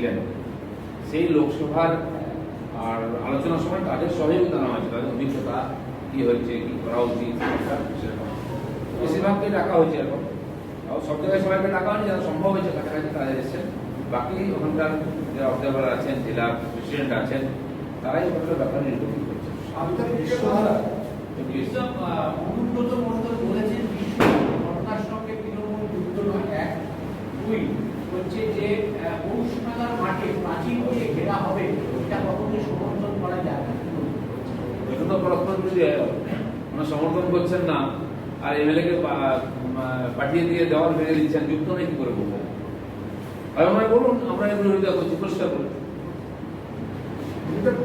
ছিলেন, সেই লোকসভার আর আলোচনার সময় তাদের সহযোগিতা নেওয়া হয়েছে, তাদের অভিজ্ঞতা কী হয়েছে, কী করা উচিত, বেশিরভাগকে ডাকা হয়েছে। এখন সব জায়গায় সবাইকে ডাকা হয়নি, যারা সম্ভব হয়েছে কাছাকাছি তারা এসেছেন। বাকি ওখানকার যারা অবজারভার আছেন, জেলা প্রেসিডেন্ট আছেন, তারাই ওখানকার ব্যাপারে নির্বাচন করছেন। অনুব্রত মণ্ডল বলেছেন ঘটনার সঙ্গে তৃণমূল যুক্ত নয়। 1, 2 হচ্ছে যে পৌষমেলার মাঠে প্রাচীর দিয়ে ঘেরা হবে, এটা কখনোই সমর্থন করা যায় না। এটা তো পরস্পর বিরোধী, সমর্থন করছেন না আর এমএলএ কে পাঠিয়ে দিয়ে দেওয়াল ভেঙে দিচ্ছেন, যুক্ত নেই কি করে বলবো? আমরা বলুন, আমরা এর বিরোধিতা করছি, পরিষ্কার করুন।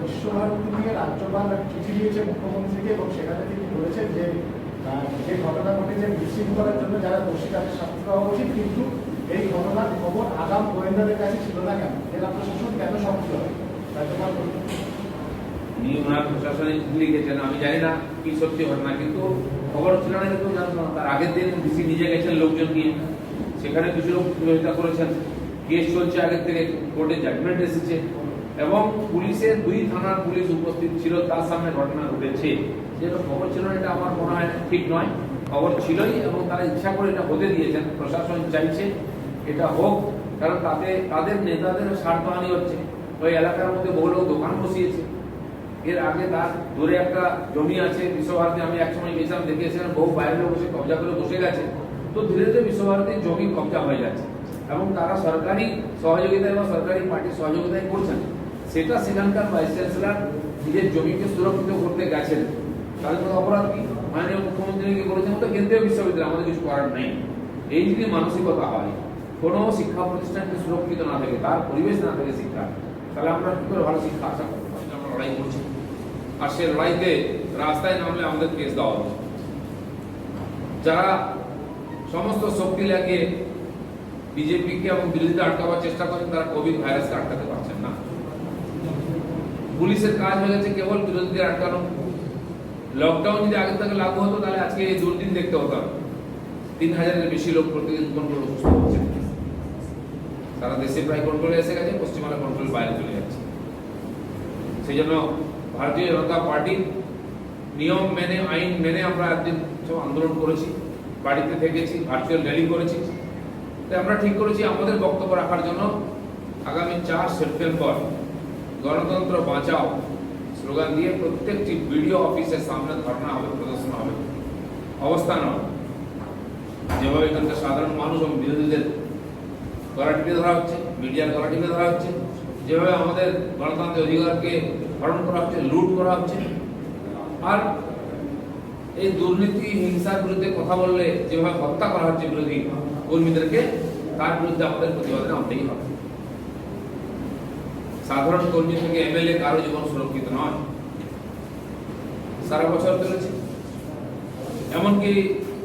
বিশ্বভারতী নিয়ে রাজ্যপাল চিঠি দিয়েছে মুখ্যমন্ত্রীকে এবং সেখানে তিনি বলেছেন যে যে ঘটনা ঘটেছে বিশৃঙ্খলার জন্য যারা দোষী তাদের শাস্তি পাওয়া উচিত, কিন্তু এই ঘটনার খবর আগাম গোয়েন্দাদের কাছে ছিল না কেন? জেলা প্রশাসন কেন সক্রিয় হয়? রাজ্যপাল ওনার প্রশাসনে লিখেছেন, আমি জানি না কি সত্যি ঘটনা, কিন্তু খবর ছিল না, কিন্তু তার আগের দিন ডিসি নিজে গেছেন লোকজন নিয়ে, সেখানে কিছু লোক বিরোধিতা করেছেন, কেস চলছে আগের থেকে, কোর্টে জাজমেন্ট এসেছে এবং পুলিশের 2 থানার পুলিশ উপস্থিত ছিল, তার সামনে ঘটনা ঘটেছে। যেটা খবর ছিল না, এটা আমার মনে হয় ঠিক নয়। খবর ছিলই এবং তারা ইচ্ছা করে এটা হতে দিয়েছেন। প্রশাসন চাইছে এটা হোক, কারণ তাতে তাদের নেতাদের স্বার্থহানি হচ্ছে। ওই এলাকার মধ্যে বহু লোক দোকান বসিয়েছে, এর আগে তার দূরে একটা জমি আছে বিশ্বভারতী, আমি একসময় গেছিলাম, দেখেছিলাম বহু বাইরে লোক বসে কবজা করে বসে গেছে। তো ধীরে ধীরে বিশ্বভারতীর জমি কবজা হয়ে যাচ্ছে এবং তারা সরকারি সহযোগিতায় বা সরকারি পার্টির সহযোগিতায় করছেন। সেটা সেখানকার ভাইস চ্যান্সেলর নিজের জমিকে সুরক্ষিত করতে গেছেন, তাদের কোনো অপরাধ কি? মাননীয় মুখ্যমন্ত্রীকে করেছেন তো কেন্দ্রীয় বিশ্ববিদ্যালয়, আমাদের কিছু করার নেই। এই যদি মানসিকতা হয়, কোনো শিক্ষা প্রতিষ্ঠানকে সুরক্ষিত না থাকে, তার পরিবেশ না থাকে শিক্ষা, তাহলে আমরা কি করে ভালো শিক্ষা আশা করতে পারি? আমরা লড়াই করছি, আর সে লড়াইতে রাস্তায় নামলে আমাদের কেস দেওয়া হচ্ছে। যারা সমস্ত শক্তি লাগিয়ে বিজেপিকে এবং বিরোধীদের আটকাবার চেষ্টা করেন, তারা কোভিড ভাইরাসকে আটকাতে পারছেন না। পুলিশের কাজ হয়ে গেছে কেবল বিরোধীদের আটকানো। লকডাউন যদি আগে থেকে লাগু হতো, তাহলে আজকে এই দুর্দিন দেখতে হতাম। 3000-এর বেশি লোক প্রতিদিন কন্ট্রোল অসুস্থ হচ্ছে। সারা দেশে প্রায় কন্ট্রোলে এসে গেছে, পশ্চিমবাংলা কন্ট্রোল বাইরে চলে যাচ্ছে। সেই জন্য ভারতীয় জনতা পার্টি নিয়ম মেনে, আইন মেনে আমরা একদিন সব আন্দোলন করেছি, বাড়িতে থেকেছি, ভার্চুয়াল র্যালি করেছি। তাই আমরা ঠিক করেছি আমাদের বক্তব্য রাখার জন্য আগামী 4 সেপ্টেম্বর গণতন্ত্র বাঁচাও স্লোগান দিয়ে প্রত্যেকটি বিডিও অফিসের সামনে ধর্ণা হবে, প্রদর্শন হবে, অবস্থান হবে। যেভাবে এখানকার সাধারণ মানুষ এবং বিরোধীদের গলা টিপে ধরা হচ্ছে, মিডিয়ার গলা টিপে ধরা হচ্ছে, যেভাবে আমাদের গণতান্ত্রিক অধিকারকে হরণ করা হচ্ছে, লুট করা হচ্ছে, আর এই দুর্নীতি হিংসার বিরুদ্ধে কথা বললে যেভাবে হত্যা করা হচ্ছে বিরোধী কর্মীদেরকে, তার বিরুদ্ধে আমাদের প্রতিবাদ নামতেই হবে। সাধারণ কর্মী থেকে এমএলএ কারো জীবন সুরক্ষিত নয়, সারা বছর চলেছে। এমনকি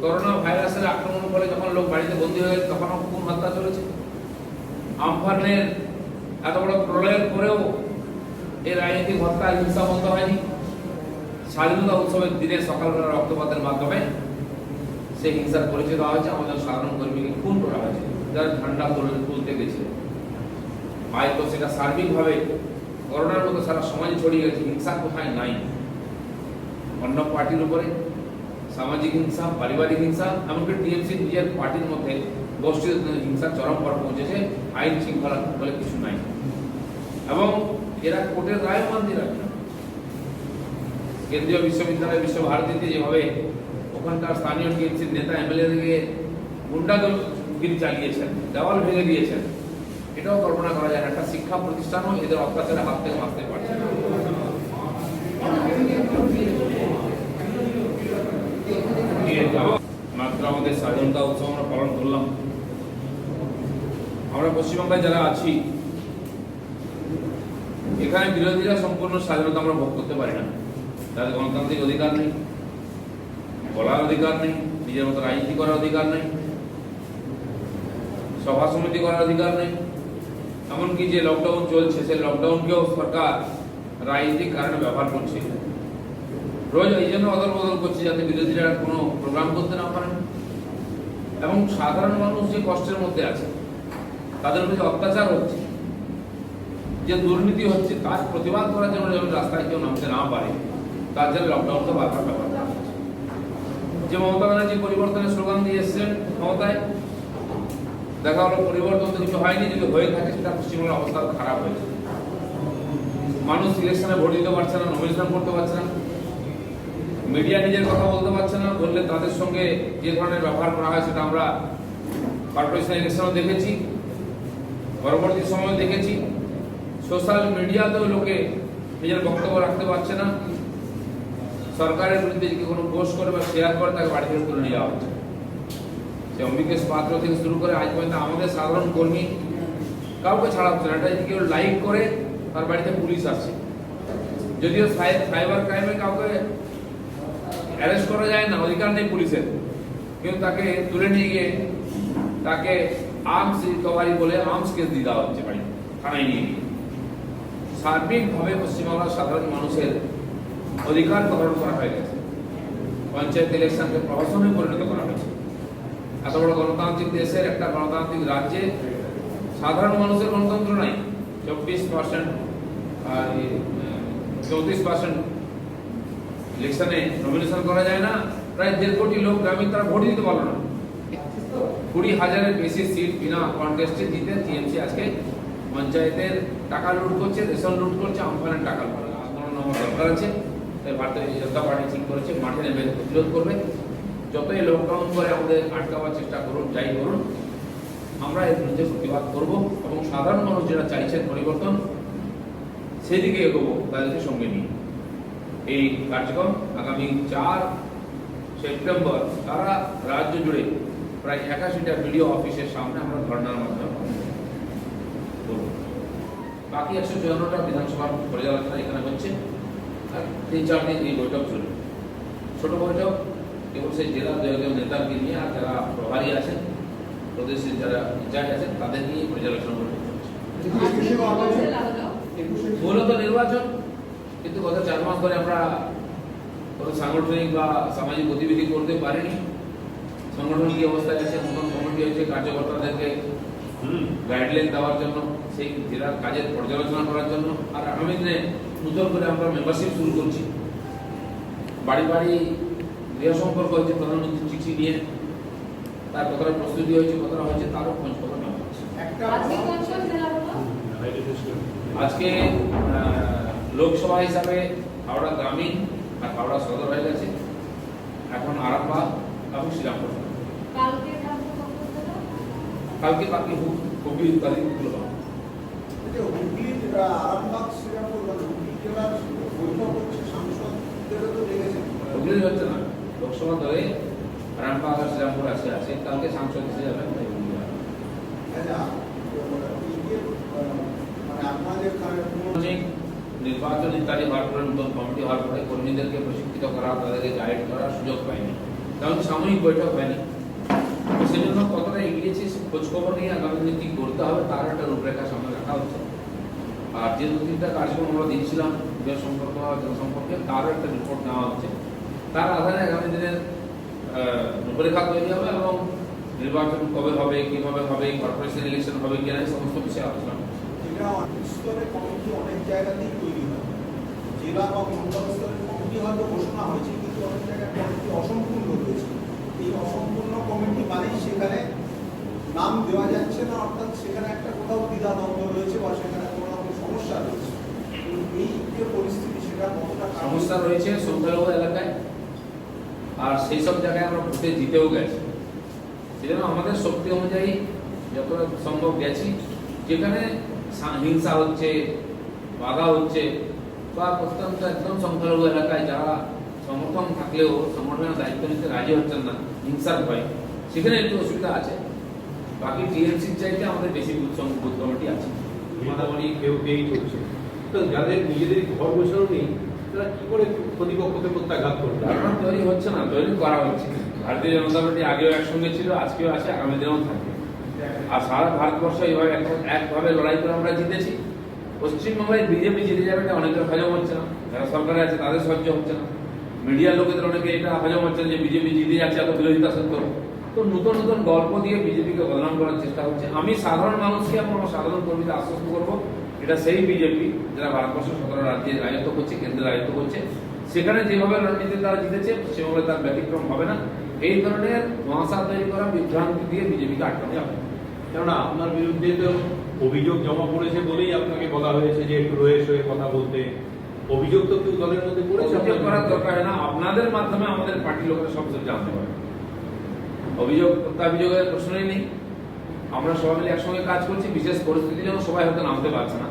করোনা ভাইরাসের আক্রমণ করে যখন লোক বাড়িতে বন্দী হয়ে গেছে, তখনও খুন হত্যা চলেছে। আমফানের এত বড় প্রলয়ের পরেও এই রাজনৈতিক হত্যা হিংসা বন্ধ হয়নি। স্বাধীনতা উৎসবের দিনে সকালবেলা রক্তপাতের মাধ্যমে সেই হিংসার পরিচয় দেওয়া হয়েছে। আমাদের সাধারণ কর্মীকে খুন করা হয়েছে, যারা ঠান্ডা তুলতে গেছিল। হয়তো সেটা সার্বিকভাবে করোনার মতো সারা সমাজে ছড়িয়ে গেছে। হিংসা কোথায় নাই? অন্য পার্টির উপরে সামাজিক হিংসা, পারিবারিক হিংসা, এমনকি টিএমসি নিজের পার্টির মধ্যে গোষ্ঠী হিংসা চরম পর পৌঁছেছে। আইন শৃঙ্খলা বলে কিছু নাই এবং এরা কোর্টের রায় মানতে রাখে না। কেন্দ্রীয় বিশ্ববিদ্যালয় বিশ্বভারতীতে যেভাবে ওখানকার স্থানীয় টিএমসির নেতা এমএলএদেরকে গুন্ডাগিরি চালিয়েছেন, দেওয়াল ভেঙে দিয়েছেন, এটাও কল্পনা করা যায় না। একটা শিক্ষা প্রতিষ্ঠানও এদের অত্যাচারে হাত থেকে বাঁচতে পারছে না। মাত্র আমাদের স্বাধীনতা উৎসব আমরা পালন করলাম। আমরা পশ্চিমবঙ্গে যারা আছি, এখানে বিরোধীরা সম্পূর্ণ স্বাধীনতা আমরা ভোগ করতে পারি না। তাদের গণতান্ত্রিক অধিকার নেই, বলার অধিকার নেই, নিজের মতো রাজনীতি করার অধিকার নেই, সভা সমিতি করার অধিকার নেই। এমনকি যে লকডাউন চলছে, সেই লকডাউনকেও সরকার রাজনৈতিক কারণে ব্যবহার করছে। রোজ এই জন্য অদল বদল করছে যাতে বিরোধীরা কোনো প্রোগ্রাম করতে না পারেন। এবং সাধারণ মানুষ যে কষ্টের মধ্যে আছে, তাদের প্রতি অত্যাচার হচ্ছে, যে দুর্নীতি হচ্ছে তার প্রতিবাদ করার জন্য যেমন রাস্তায় কেউ নামতে না পারে, তার জন্য লকডাউনটা বারবার ব্যবহার করা হচ্ছে। যে মমতা ব্যানার্জি পরিবর্তনের স্লোগান দিয়ে এসছেন ক্ষমতায়, দেখা হলো পরিবর্তন তো কিছু হয়নি, যদি হয়ে থাকে সেটা পশ্চিমবঙ্গের অবস্থা খারাপ হয়েছে। মানুষ ইলেকশনে ভোট দিতে পারছে না, নমিনেশন করতে পারছে না, মিডিয়া নিজের কথা বলতে পারছে না, বললে তাদের সঙ্গে যে ধরনের ব্যবহার করা হয় সেটা আমরা কর্পোরেশন ইলেকশনও দেখেছি, পরবর্তী সময় দেখেছি। সোশ্যাল মিডিয়াতেও লোকে নিজের বক্তব্য রাখতে পারছে না, সরকারের বিরুদ্ধে যদি কোনো পোস্ট করে বা শেয়ার করে তাকে বাড়ি থেকে তুলে নিয়ে যাওয়া হচ্ছে। সে অম্বিকেশ পাত্র থেকে শুরু করে আজ পর্যন্ত আমাদের সাধারণ কর্মী কাউকে ছাড়া হচ্ছে না। এটা যদি কেউ লাইক করে তার বাড়িতে পুলিশ আসছে, যদিও সাইবার ক্রাইমে কাউকে অ্যারেস্ট করা যায় না, অধিকার নেই পুলিশের, কিন্তু তাকে তুলে নিয়ে গিয়ে তাকে আর্মস রিকভারি বলে আর্মস কেস দিয়ে দেওয়া হচ্ছে বাড়ি থানায় নিয়ে গিয়ে। সার্বিকভাবে পশ্চিমবাংলার সাধারণ মানুষের অধিকার হরণ করা হয়ে গেছে। পঞ্চায়েত ইলেকশনকে প্রহসনে পরিণত করা হয়েছে। এত বড় গণতান্ত্রিক দেশের একটা গণতান্ত্রিক রাজ্যে সাধারণ মানুষের গণতন্ত্র নাই। 24% 34% ইলেকশনে নমিনেশন করা যায় না, প্রায় 1.5 কোটি লোক গ্রামীণ তারা ভোট দিতে পারলো না। 20,000-এর বেশি সিট বিনা কন্টেস্টে জিতে টিএমসি আজকে পঞ্চায়েতের টাকা লুট করছে, রেশন লুট করছে, আমফানের টাকা লুট করছে। আন্দোলন আমার দরকার আছে, তাই ভারতীয় জনতা পার্টি ঠিক করেছে মাঠে নেমে প্রতিরোধ করবে। যতই লকডাউন করে আমাদের আটকাবার চেষ্টা করুন, যাই করুন, আমরা এর বিরুদ্ধে প্রতিবাদ করব এবং সাধারণ মানুষ যারা চাইছেন পরিবর্তন সেদিকে এগোবো তাদেরকে সঙ্গে নিয়ে। এই কার্যক্রম আগামী 4 সেপ্টেম্বর সারা রাজ্য জুড়ে প্রায় 81টা বিডিও অফিসের সামনে আমরা ধর্ণার মাধ্যমে করব। বাকি 154টা বিধানসভার পর্যালোচনা এখানে হচ্ছে, আর 3-4 দিন এই বৈঠক চলবে। ছোট বৈঠক কেবল সেই জেলা নেতাকে নিয়ে, আর যারা প্রভারী আছেন প্রদেশের যারা ইনচার্জ আছেন তাদের নিয়ে পর্যালোচনা করতে হচ্ছে। মূলত নির্বাচন, কিন্তু গত 4 মাস ধরে আমরা কোনো সাংগঠনিক বা সামাজিক গতিবিধি করতে পারিনি। সংগঠন কি অবস্থায় আছে, নতুন কমিটি হয়েছে কার্যকর্তাদেরকে গাইডলাইন দেওয়ার জন্য, সেই জেলার কাজের পর্যালোচনা করার জন্য। আর আগামী দিনে নতুন করে আমরা মেম্বারশিপ শুরু করছি। বাড়ি বাড়ি গৃহ সম্পর্ক হয়েছে প্রধানমন্ত্রীর চিঠি নিয়ে, তার কতটা প্রস্তুতি হয়েছে, কতটা হয়েছে তারও খোঁজ খবর নেওয়া হচ্ছে। আজকে লোকসভা হিসাবে হাওড়া গ্রামীণ আর হাওড়া সদর হয়ে গেছে, এখন আরামবাগ এবং শ্রীরামপুর। কালকে বাকি হুগলি ইত্যাদি গুলো হবে। হুগলির আরামবাগ শ্রীরামপুর হুগলি জেলার বৈঠক হচ্ছে, সাংসদদেরও তো দেখেছেন। হুগলি হচ্ছে না, লোকসভা ধরে আরামবাগ আর শ্রীরামপুর আছে, কালকে সাংসদ এসে যাবেন। মানে আপনাদের নির্বাচন ইত্যাদি হওয়ার পরে, নতুন কমিটি হওয়ার পরে কর্মীদেরকে প্রশিক্ষিত করা, তাদেরকে গাইড করার সুযোগ পায়নি, কারণ সাময়িক বৈঠক হয়নি। সেজন্য কতটা এগিয়েছে খোঁজ খবর নিয়ে আগামী দিনে কি করতে হবে তার একটা রূপরেখা সামনে রাখা হচ্ছে। আর যে 2-3টা কার্যক্রম আমরা দিয়েছিলাম জেলা সম্পর্ক বা জনসম্পর্কে, তারও একটা রিপোর্ট নেওয়া হচ্ছে। তার আধারে আগামী দিনের রূপরেখা তৈরি হবে এবং নির্বাচন কবে হবে, কিভাবে হবে, কর্পোরেশন ইলেকশন হবে কিনা, এই সমস্ত বিষয়ে আলোচনা হচ্ছে। এটা অনেক স্তরে কমিটি অনেক জায়গাতেই তৈরি হয়, জেলা বা মন্ডল স্তরের কমিটি হয়তো ঘোষণা হয়েছে, কিন্তু অনেক জায়গায় কমিটি অসম্পূর্ণ রয়েছে। এই অসম্পূর্ণ কমিটি মানেই সেখানে নাম দেওয়া যাচ্ছে না, অর্থাৎ সেখানে একটা কোথাও দ্বিধাদ্বন্দ্ব রয়েছে বা সেখানে কোনো রকম সমস্যা রয়েছে। এই যে পরিস্থিতি, সেটা কতটা সমস্যা রয়েছে সংখ্যালঘু এলাকায়, আর সেই সব জায়গায় আমরা ভোটে জিতেও গেছি। সেজন্য আমাদের শক্তি অনুযায়ী যতটা সম্ভব গেছি। যেখানে হিংসা হচ্ছে, বাধা হচ্ছে, বা অত্যন্ত একদম সংখ্যালঘু এলাকায় যারা সমর্থন থাকলেও সংগঠনের দায়িত্ব নিতে রাজি হচ্ছেন না হিংসার ভয়, সেখানে একটু অসুবিধা আছে। বাকি টিএমসির চাইতে আমাদের বেশি বুথ কমিটি আছে। মাতামারি কেউ পেয়েই চলছে, তো যাদের নিজেদের ঘর বসানো নেই তারা কি করে প্রতিপক্ষকে প্রত্যাঘাত করবে? এখন তৈরি হচ্ছে না, তৈরি করা হচ্ছে। ভারতীয় জনতা পার্টি আগেও একসঙ্গে ছিল, আজকেও আছে, আগামী দিনেও থাকবে। আর সারা ভারতবর্ষ এইভাবে একভাবে লড়াই করে আমরা জিতেছি। পশ্চিমবঙ্গে বিজেপি জিতে যাবে এটা অনেকের হজম হচ্ছে না, যারা সরকারে আছে তাদের সহ্য হচ্ছে না, মিডিয়ার লোকেদের অনেকে এটা হজম হচ্ছে না যে বিজেপি জিতে যাচ্ছে, এত বিরোধিতা সত্ত্বেও। তো নতুন নতুন গল্প দিয়ে বিজেপিকে বদনাম করার চেষ্টা হচ্ছে। আমি সাধারণ মানুষকে এবং আমার সাধারণ কর্মীদের আশ্বস্ত করবো এটা সেই বিজেপি যারা ভারতবর্ষ 17 রাজ্যে রাজত্ব করছে, কেন্দ্রে রাজত্ব করছে, সেখানে যেভাবে রণনীতি তারা জিতেছে সেভাবে তার ব্যতিক্রম হবে না। এই ধরনের মহাসা তৈরি করা বিভ্রান্তি দিয়ে বিজেপিকে আটকানো যাবে না। কেননা আপনার বিরুদ্ধে তো অভিযোগ জমা পড়েছে বলেই আপনাকে বলা হয়েছে যে একটু রয়ে সয়ে কথা বলতে। অভিযোগ তো কেউ দলের মধ্যে পড়েছে, অভিযোগ করার দরকার হয় না, আপনাদের মাধ্যমে আমাদের পার্টির লোকেরা সব কিছু জানতে পারে। অভিযোগ প্রত্যাভিযোগের প্রশ্নই নেই। আমরা সবাই মিলে একসঙ্গে কাজ করছি, বিশেষ পরিস্থিতি যেন সবাই হয়তো নামতে পারছে না,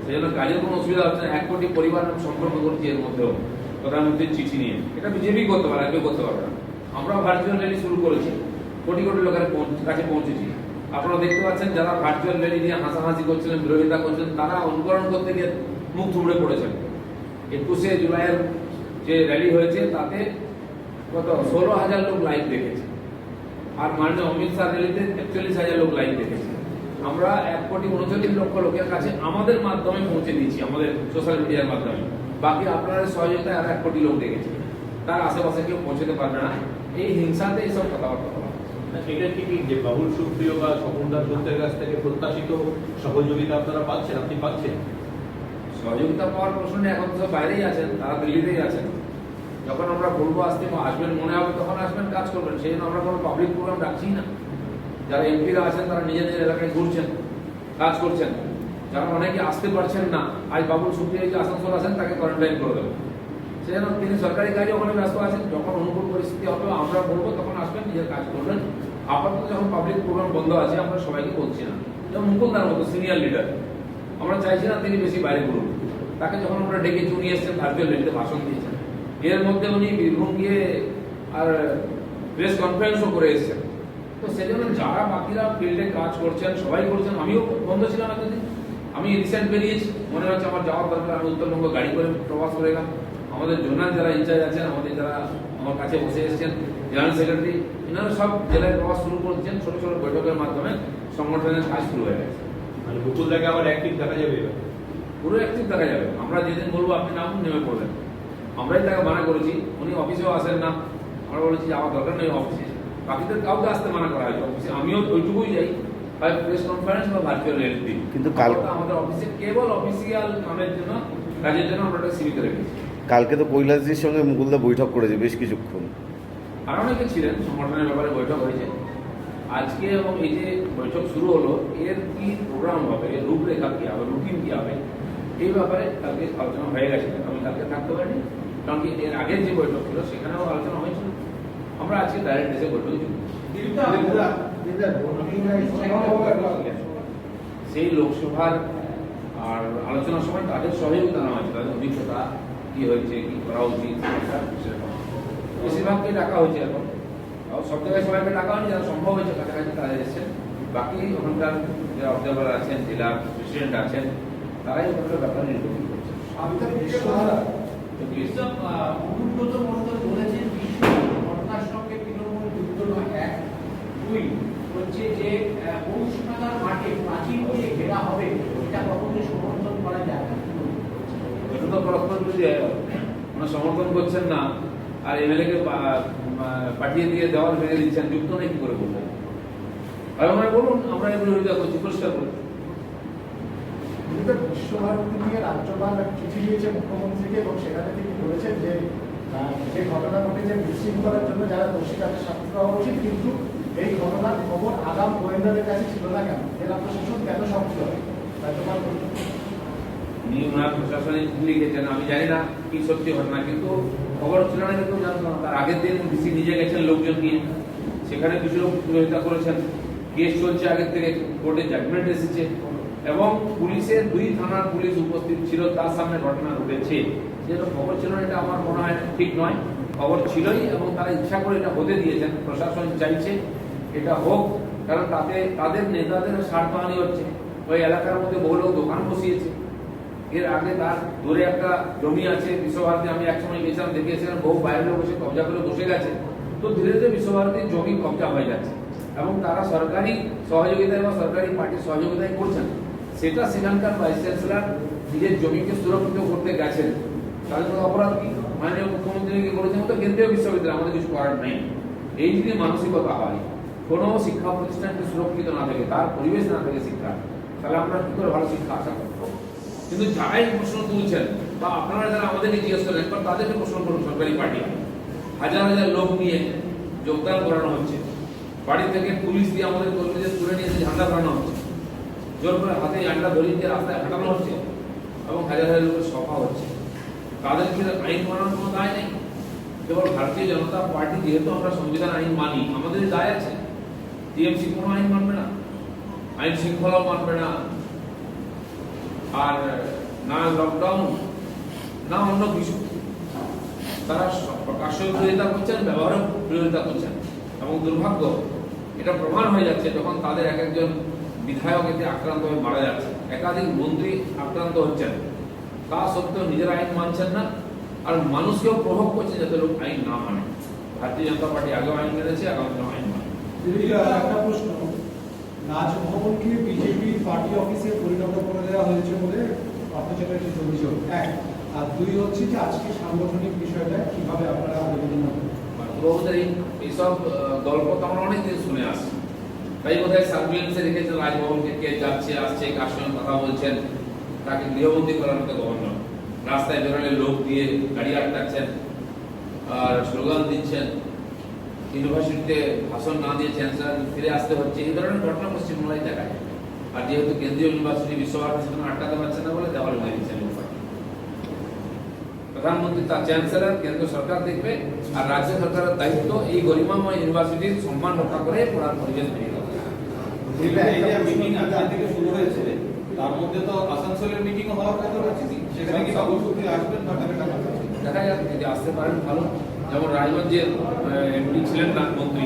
সেই জন্য কাজের কোনো অসুবিধা হচ্ছে না। 1 কোটি পরিবার সম্পর্ক করছি এর মধ্যেও প্রধানমন্ত্রীর চিঠি নিয়ে, এটা বিজেপি করতে পারে, কেউ করতে পারবে না। আমরা ভার্চুয়াল র্যালি শুরু করেছি, কোটি কোটি লোকের কাছে পৌঁছেছি। আপনারা দেখতে পাচ্ছেন যারা ভার্চুয়াল র্যালি নিয়ে হাসাহাসি করছিলেন, বিরোধিতা করছেন, তারা অনুকরণ করতে গিয়ে মুখ থুবড়ে পড়েছেন। 21শে জুলাইয়ের যে র্যালি হয়েছে তাতে কত 16,000 লোক লাইভ দেখেছে, আর মাননীয় অমিত শাহ র্যালিতে 41,000 লোক লাইভ দেখেছে। আমরা 1,39,00,000 লোকের কাছে আমাদের মাধ্যমে পৌঁছে দিয়েছি, আমাদের সোশ্যাল মিডিয়ার মাধ্যমে। বাকি আপনাদের সহযোগিতায় আর 1 কোটি লোক দেখেছে, তার আশেপাশে কেউ পৌঁছতে পারবে না। এই হিংসাতে এইসব কথাবার্তা বলা। এটা কি যে বাবুল সুপ্রিয় বা স্বপনদাস দত্তের কাছ থেকে প্রত্যাশিত সহযোগিতা আপনারা পাচ্ছেন, আপনি পাচ্ছেন? সহযোগিতা পাওয়ার প্রশ্নে এখন তো বাইরেই আছেন, তারা দিল্লিতেই আছেন। যখন আমরা বলবো আসতে আসবেন, মনে হবে তখন আসবেন, কাজ করবেন। সেই জন্য আমরা কোনো পাবলিক প্রোগ্রাম রাখছি না। যারা এমপিরা আছেন তারা নিজেদের এলাকায় ঘুরছেন, কাজ করছেন। যারা অনেকে আসতে পারছেন না, আজ বাবুল সুপ্রিয় যে আসানসোল আছেন তাকে কোয়ারেন্টাইন করে দেবেন। সেই জন্য তিনি সরকারি কাজে ওখানে ব্যস্ত আছেন। যখন অনুকূল পরিস্থিতি হবে আমরা বলবো তখন আসবেন, নিজের কাজ করবেন। আপাতত যখন পাবলিক প্রোগ্রাম বন্ধ আছে আমরা সবাইকে বলছি না। যেমন মুকুন্দার মতো সিনিয়র লিডার, আমরা চাইছি না তিনি বেশি বাইরে ঘুরুন। তাকে যখন আমরা ডেকেছি উনি এসেছেন, ভার্চুয়াল র্যালিতে ভাষণ দিয়েছেন। এর মধ্যে উনি বীরভূম গিয়ে আর প্রেস কনফারেন্সও করে এসেছেন। তো সেই জন্য যারা বাকিরা ফিল্ডে কাজ করছেন সবাই করছেন। আমিও বন্ধ ছিলাম এতদিন, আমি রিসেন্ট বেরিয়েছি, মনে হচ্ছে আমার যাওয়ার দরকার, আমি উত্তরবঙ্গ গাড়ি করে প্রবাস করে গেলাম। আমাদের জোনাল যারা ইনচার্জ আছেন, আমাদের যারা আমার কাছে বসে এসেছেন, জেনারেল সেক্রেটারি, এনারা সব জেলায় প্রবাস শুরু করেছেন। ছোট ছোট বৈঠকের মাধ্যমে সংগঠনের কাজ শুরু হয়ে গেছে। মানে মুকুলদাকে আবার অ্যাক্টিভ দেখা যাবে এবার? পুরো অ্যাক্টিভ দেখা যাবে। আমরা যেদিন বলবো আপনি নামুন, নেমে পড়বেন। আমরাই তাকে মানা করেছি, উনি অফিসেও আসেন না। আমরা বলেছি যাওয়ার দরকার নেই অফিসে, বাকিদের কাউকে আসতে মানা করা হয়েছে অফিসে। আমিও ওইটুকুই যাই, হয় প্রেস কনফারেন্স বা ভার্চুয়াল র্যালি দিই। কিন্তু আমাদের অফিসে কেবল অফিসিয়াল কামের জন্য, কাজের জন্য আমরা একটা সীমিত রেখেছি। কালকে তো কৈলাসজির সঙ্গে মুকুলদা বৈঠক করেছে বেশ কিছুক্ষণ, আর অনেকে ছিলেন, সংগঠনের ব্যাপারে বৈঠক হয়েছে আজকে। এবং এই যে বৈঠক শুরু হলো, এর কি প্রোগ্রাম হবে, এর রূপরেখা কি হবে, রুটিন কি হবে, এই ব্যাপারে কালকে আলোচনা হয়ে গেছে। আমি কালকে থাকতে পারিনি, কারণ কি এর আগের যে বৈঠক ছিল সেখানেও আলোচনা হয়েছিল। আমরা আজকে ডাইরেক্ট এসে বৈঠক সেই লোকসভার আর আলোচনার সময় তাদের সহযোগিতা নেওয়া হয়েছে, তাদের অভিজ্ঞতা কি হয়েছে, কি করা উচিত, বেশিরভাগকে ডাকা হয়েছে। এখন সব জায়গায় সবাইকে ডাকা হয়নি, যারা সম্ভব হয়েছে কাছাকাছি তারা এসেছেন। বাকি ওখানকার যারা অবজারভার আছেন, জেলা প্রেসিডেন্ট আছেন, তারাই ওখানকার ব্যাপার নির্বাচন করছেন। অনুব্রত মণ্ডল বলেছেন বিশ্ব ঘটনার সঙ্গে তৃণমূল যুক্ত নয়। 1, 2 হচ্ছে যে পৌষমেলার মাঠে প্রাচীর দিয়ে ঘেরা হবে, এটা কখনোই সমর্থন করা যায় না। এটা তো পরস্পর বিরোধী হয়ে গেল। ওনারা সমর্থন করছেন না আর এমএলএ কে পাঠিয়ে দিয়ে দেওয়াল ভেঙে দিচ্ছেন, যুক্ত নেই কি করে বলবেন? আর আমরা বলুন আমরা এর বিরোধিতা করছি, পরিষ্কার করুন। বিশ্বভারতী নিয়ে রাজ্যপাল চিঠি দিয়েছে মুখ্যমন্ত্রীকে এবং সেখানে তিনি বলেছেন যে যে ঘটনা ঘটেছে বিশৃঙ্খলার জন্য যারা দোষী তাদের শাস্তি পাওয়া উচিত, কিন্তু এই ঘটনার খবর আগাম গোয়েন্দাদের কাছে ছিল না কেন, জেলা প্রশাসন কেন সক্রিয়? রাজ্যপাল উনি ওনার প্রশাসনে লিখেছেন, আমি জানি না কি সত্যি ঘটনা, কিন্তু খবর ছিল না কিন্তু জানতো না। তার আগের দিন ডিসি নিজে গেছেন লোকজন নিয়ে, সেখানে কিছু লোক বিরোধিতা করেছেন। কেস চলছে আগের থেকে, কোর্টে জাজমেন্ট এসেছে এবং পুলিশের 2 থানার পুলিশ উপস্থিত ছিল, তার সামনে ঘটনা ঘটেছে। যেটা খবর ছিল না এটা আমার মনে হয় ঠিক নয়। খবর ছিলই এবং তারা ইচ্ছা করে এটা হতে দিয়েছেন। প্রশাসন চাইছে এটা হোক, কারণ তাতে তাদের নেতাদের স্বার্থহানি হচ্ছে। ওই এলাকার মধ্যে বহু লোক দোকান বসিয়েছে। এর আগে তার দূরে একটা জমি আছে বিশ্বভারতী, আমি একসময় গেছিলাম, দেখেছিলাম বহু বাইরের লোক এসে কবজা করে বসে গেছে। তো ধীরে ধীরে বিশ্বভারতীর জমি কবজা হয়ে যাচ্ছে এবং তারা সরকারি সহযোগিতায় বা সরকারি পার্টির সহযোগিতায় করছেন। সেটা সেখানকার ভাইস চ্যান্সেলর নিজের জমিকে সুরক্ষিত করতে গেছেন, তাদের কোনো অপরাধ কি? মাননীয় মুখ্যমন্ত্রী কি করেছেন? তো কেন্দ্রীয় বিশ্ববিদ্যালয়, আমাদের কিছু করার নেই। এই যদি মানসিকতা হয়, কোনো শিক্ষা প্রতিষ্ঠানকে সুরক্ষিত না থাকে, তার পরিবেশ না থাকে শিক্ষা, তাহলে আমরা কি করে ভালো শিক্ষা আশা করবো? কিন্তু যারাই প্রশ্ন তুলছেন বা আপনারা যারা আমাদেরকে জিজ্ঞেস করেন একবার তাদেরকে প্রশ্ন করুন। সরকারি পার্টি হাজার হাজার লোক নিয়ে যোগদান করানো হচ্ছে, বাড়ি থেকে পুলিশ দিয়ে আমাদের কর্মীদের তুলে নিয়ে এসে ঝান্ডা করানো হচ্ছে, জোর করে হাতে ঝান্ডা ধরিয়ে দিয়ে রাস্তায় হাঁটানো হচ্ছে এবং হাজার হাজার লোকের সভা হচ্ছে। তাদের ক্ষেত্রে আইন মানার কোনো দায় নেই। কেবল ভারতীয় জনতা পার্টি যেহেতু আমরা সংবিধান আইন মানি, আমাদের দায় আছে। টিএমসি কোনো আইন মানবে না, আইন শৃঙ্খলাও মানবে না, আর না লকডাউন না অন্য কিছু। তারা প্রকাশ্য বিরোধিতা করছেন, ব্যবহারও বিরোধিতা করছেন এবং দুর্ভাগ্য এটা প্রমাণ হয়ে যাচ্ছে যখন তাদের এক একজন বিধায়ক এতে আক্রান্ত হয়ে মারা যাচ্ছে, একাধিক মন্ত্রী আক্রান্ত হচ্ছেন, তা সত্ত্বেও নিজের আইন মানছেন না আর মানুষকেও প্রভাব করছে যাতে লোক আইন না মানে। ভারতীয় জনতা পার্টি আগেও আইন মেনেছে, আগামীতেও আইন মানে। একটা প্রশ্ন, রাজভবনকে বিজেপি পার্টি অফিসে পরিণত করে দেওয়া হয়েছে বলে অপচারের একটি অভিযোগ, এক। আর দুই হচ্ছে যে আজকে সাংগঠনিক বিষয়টা কিভাবে আপনারা বিবেচনা করেন? বাবুদের এইসব গল্প তো আমরা অনেকদিন শুনে আসছি, তাই বোধহয় সার্ভিলেন্সে রেখেছেন রাজভবনকে, কে যাচ্ছে আসছে কার সঙ্গে কথা বলছেন, তাকে গৃহবন্দী করার মতো গভর্নর। রাস্তায় বেরোলে লোক দিয়ে গাড়ি আটকাচ্ছেন আর স্লোগান দিচ্ছেন, ইউনিভার্সিটিতে ভাষণ না দিয়ে চ্যান্সেলর ফিরে আসতে হচ্ছে, এই ধরনের ঘটনা পশ্চিমবাংলায় দেখা যায়। আর যেহেতু কেন্দ্রীয় ইউনিভার্সিটি বিশ্বভারতী সেখানে আটকাতে পারছে না বলে দেওয়ালে হয়ে দিচ্ছেন। প্রধানমন্ত্রী তার চ্যান্সেলর, কেন্দ্র সরকার দেখবে, আর রাজ্য সরকারের দায়িত্ব এই গরিমাময় ইউনিভার্সিটির সম্মান রক্ষা করে পড়ার পরিবেশ তৈরি করা। এই যে মিটিং আজকে থেকে শুরু হয়েছে, তার মধ্যে তো আসানসোলের মিটিং হওয়ার কথা রয়েছে, সেখানে কি বাবু শক্তি আসবেন না? দেখা যাক যদি আসতে পারেন ভালো। যেমন রায়গঞ্জের এমপি ছিলেন না মন্ত্রী,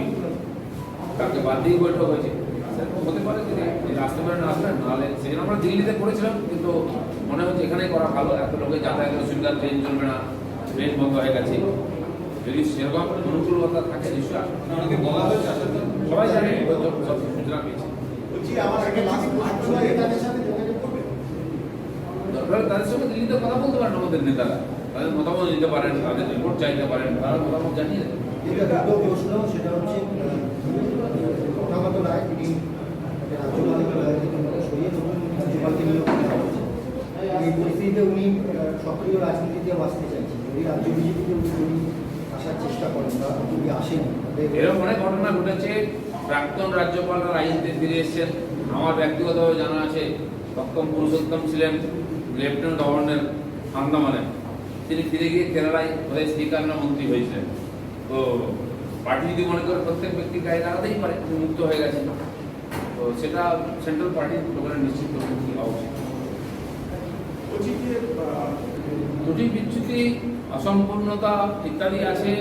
তাকে বাদ দিয়ে বৈঠক হয়েছে, সেরকম হতে পারে যদি আসতে পারেন আসবেন, নাহলে সেজন্য আমরা দিল্লিতে করেছিলাম, কিন্তু মনে হচ্ছে এখানেই করা ভালো। এত লোকের যাতায়াতের অসুবিধা, ট্রেন চলবে না, ট্রেন বন্ধ হয়ে গেছে। যদি সেরকম অনুকূলতা থাকে নিশ্চয়ই আসবে। অনেকে বলা হয়েছে আসার জন্য, সবাই জানে, সব সূচনা পেয়েছে। বলছি আমার একটা লাস্ট প্রশ্ন, তাদের সাথে যোগাযোগ করবে? দরকার তাদের সঙ্গে দিল্লিতে কথা বলতে পারেন আমাদের নেতারা, তাদের মতামত নিতে পারেন, তাদের রিপোর্ট চাইতে পারেন, তারা মতামত জানিয়ে দেবেন। এটা দুটো প্রশ্ন, সেটা হচ্ছে প্রথাগত রায়, তিনি রাজ্যপালকে সরিয়ে নতুন রাজ্যপালকে নিয়োগ করা হয়েছে। এই পরিস্থিতিতে উনি সক্রিয় রাজনীতিতে আসতে চাইছেন। যদি রাজ্য বিজেপিতে উনি আসার চেষ্টা করেন বা উনি আসেন, এরকম অনেক ঘটনা ঘটেছে। প্রাক্তন রাজ্যপালরা রাজনীতিতে ফিরে এসেছেন। আমার ব্যক্তিগতভাবে জানা আছে, সপ্তম পুরুষোত্তম ছিলেন লেফটেন্যান্ট গভর্নর আন্দামানে, তিনি ফিরে গিয়ে কেরালায় বোধহয় স্পিকার না মন্ত্রী হয়েছিলেন। তো পার্টি যদি মনে করে প্রত্যেক ব্যক্তির গায়ে লাগাতেই পারে, তিনি মুক্ত হয়ে গেছেন, তো সেটা সেন্ট্রাল পার্টির লোকেরা নিশ্চিত করবেন কি হওয়া উচিত। বলছি যে ত্রুটি বিচ্যুতি, অসম্পূর্ণতা ইত্যাদি আছে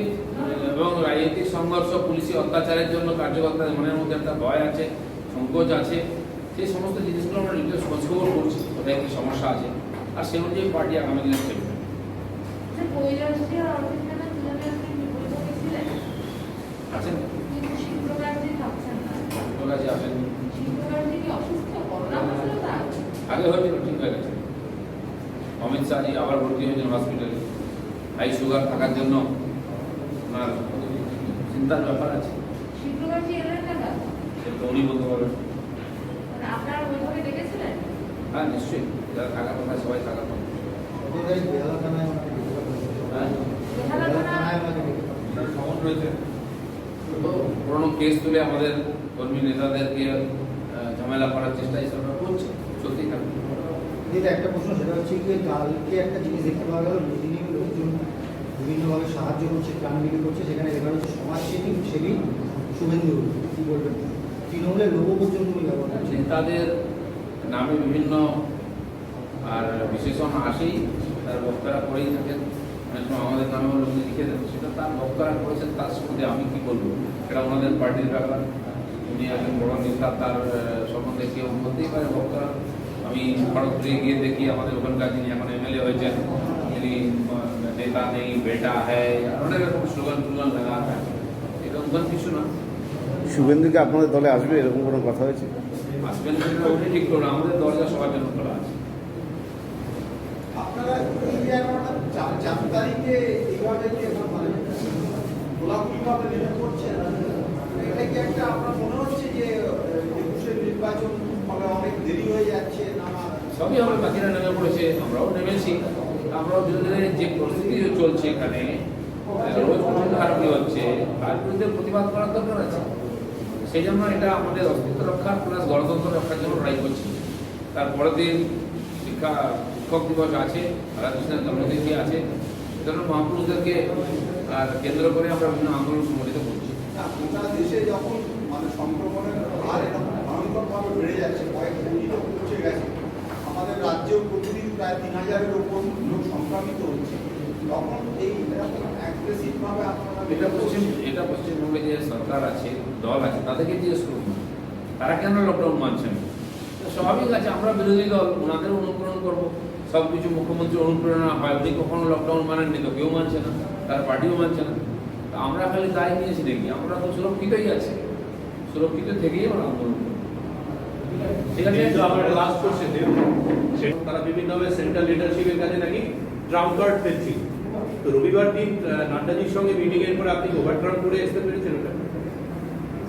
এবং রাজনৈতিক সংঘর্ষ, পুলিশি অত্যাচারের জন্য কার্যকর্তাদের মনের মধ্যে একটা ভয় আছে, সংকোচ আছে। সেই সমস্ত জিনিসগুলো আমরা নিজের খোঁজখবর করছি, কোথায় কি সমস্যা আছে, আর সেই অনুযায়ী পার্টি আগামী দিনে চলবে। আছেন কাছে আসেন, আগে হয়েছিল, ঠিক হয়ে গেছে। অমিত শাহজি আবার ভর্তি হয়েছেন হসপিটালে, হাই সুগার থাকার জন্য ওনার চিন্তার ব্যাপার আছে, সেটা উনি বলতে পারবেন। হ্যাঁ নিশ্চয়ই, যারা থাকার কথা সবাই থাকার কথা। বেহালা থানায় ওনাকে ডেকে পাঠানো হয়েছে। হ্যাঁ, বেহালা থানায় ওনাকে ডেকে পাঠানো হয়েছে। আপনার সমন রয়েছে। তো পুরোনো কেস তুলে আমাদের কর্মী নেতাদেরকে ঝামেলা করার চেষ্টা এইসব করছে, চলতেই থাকবে। এটা একটা প্রশ্ন, সেটা হচ্ছে কি কালকে একটা জিনিস দেখতে পাওয়া গেল, মেদিনী লোকজন বিভিন্নভাবে সাহায্য করছে, ত্রাণ বিলি করছে, সেখানে লেখা হচ্ছে সমাজসেবী সেবী শুভেন্দু। কি বলবেন? তৃণমূলের লোগো পর্যন্ত ব্যবহার করছে। তাদের নামে বিভিন্ন আর বিশেষণ আসেই, তার বক্তারা করেই থাকেন। অনেক সময় আমাদের নামেও লোক লিখে দেন, সেটা তার বক্তারা করেছেন, তার সম্বন্ধে আমি কি বলবো, এটা ওনাদের পার্টির ব্যাপার। উনি একজন বড় নেতা, তার সম্বন্ধে কেউ বলতেই পারে বক্তারা। আমি খড়গপুরে গিয়ে দেখি আমাদের ওখানকার যিনি এখন এমএলএ হয়েছেন, তিনি নেতা নেই বেটা হ্যায়, আর অনেক রকম স্লোগান টুগান লাগা হয়, এরকম কিছু না। শুভেন্দুকে আপনাদের দলে আসবে এরকম কোনো কথা হয়েছে? আসবেন সেটা উনি ঠিক করুন, আমাদের দরজা সবার জন্য খোলা আছে। আপনারা এই যে একটা 4 তারিখে এইভাবে যে মানে গোলাগুলিভাবে নেমে পড়ছেন, এটা কি একটা আপনার মনে হচ্ছে যে 21 নির্বাচন ফলে অনেক দেরি হয়ে যাচ্ছে না? সবই হবে, বাকিরা নেমে পড়েছে, আমরাও নেমেছি। আমরাও ধীরে ধীরে যে পরিস্থিতি চলছে এখানে, রোজ প্রচুর খারাপি হচ্ছে, তার বিরুদ্ধে প্রতিবাদ করার দরকার আছে। সেই জন্য এটা আমাদের অস্তিত্ব রক্ষার প্লাস গণতন্ত্র রক্ষার জন্য লড়াই করছি। তারপরের দিন শিক্ষক দিবস আছে, রাধাকৃষ্ণের জন্মদিন আছে, সেজন্য মহাপুরুষদেরকে কেন্দ্র করে আমরা বিভিন্ন আন্দোলন সংগঠিত করছি। গোটা দেশে যখন মানে সংক্রমণের হার এরকম ভয়ঙ্করভাবে বেড়ে যাচ্ছে, কয়েক কোটি লোক পৌঁছে গেছে, আমাদের রাজ্যেও প্রতিদিন প্রায় 3000-এর উপর লোক সংক্রমিত হচ্ছে, তখন এই এরকম অ্যাগ্রেসিভভাবে আপনারা এটা পশ্চিমবঙ্গে যে সরকার আছে, দল আছে, তাদেরকে জিজ্ঞেস করুন তারা কেন লকডাউন মানছেন। তো স্বাভাবিক আছে, আমরা বিরোধী দল, ওনাদের অনুপ্রেরণ করবো। সব কিছু মুখ্যমন্ত্রী অনুপ্রেরণা হয়, উনি কখনো লকডাউন মানেননি, তো কেউ মানছে না, তার পার্টিও মানছে না। তো আমরা খালি দায় নিয়েছি দেখি, আমরা তো সুরক্ষিতই আছি, সুরক্ষিত থেকেই আমরা আন্দোলন করবো। ঠিক আছে, কিন্তু আমার লাস্ট কোশ্চেন তারা বিভিন্নভাবে সেন্ট্রাল লিডারশিপের কাছে নাকি ট্রাম্প কার্ড পেয়েছি। তো রবিবার দিন নাড্ডাজির সঙ্গে মিটিং এর পরে আপনি ওভারটার্ন করে আসতে পেরেছেন ওটা?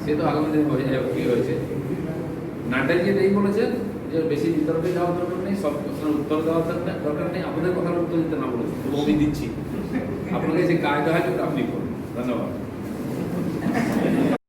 সে তো আগামী দিন বোঝা যাবে কি হয়েছে। নাড্ডাজি এই বলেছেন যে বেশি বিতর্কে যাওয়ার দরকার নেই, সব প্রশ্নের উত্তর দেওয়ার দরকার নেই, আপনাদের কথার উত্তর দিতে না বলেছেন, আমি দিচ্ছি আপনাকে যে কায়দা হয় আপনি করুন। ধন্যবাদ।